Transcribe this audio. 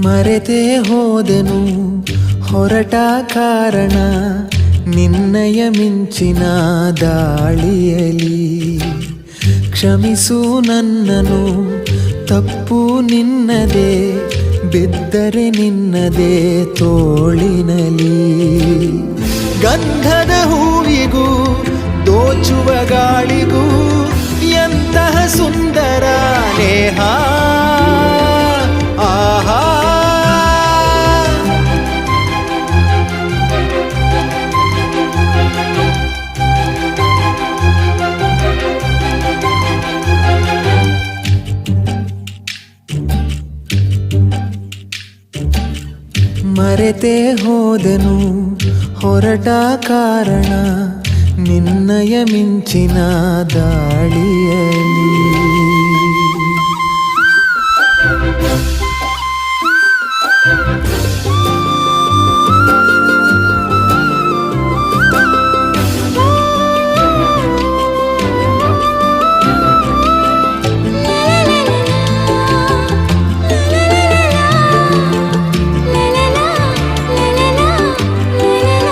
ಮರೆತೇ ಹೋದೆನು ಹೊರಟ ಕಾರಣ ನಿನ್ನಯ ಮಿಂಚಿನ ದಾಳಿಯಲಿ. ಕ್ಷಮಿಸು ನನ್ನನು ತಪ್ಪು ನಿನ್ನದೇ, ಬಿದ್ದರೆ ನಿನ್ನದೇ ತೋಳಿನಲಿ. ಗಂಧದ ಹೂವಿಗೂ ದೋಚುವ ಗಾಳಿಗೂ ಎಂತಹ ಸುಂದರ ನೇಹ. ಆಹಾ ಮರೆತೇ ಹೋದೆನು ಹೊರಟ ಕಾರಣ ನಿನ್ನಯ ಮಿಂಚಿನ ದಾಳಿಯಲಿ.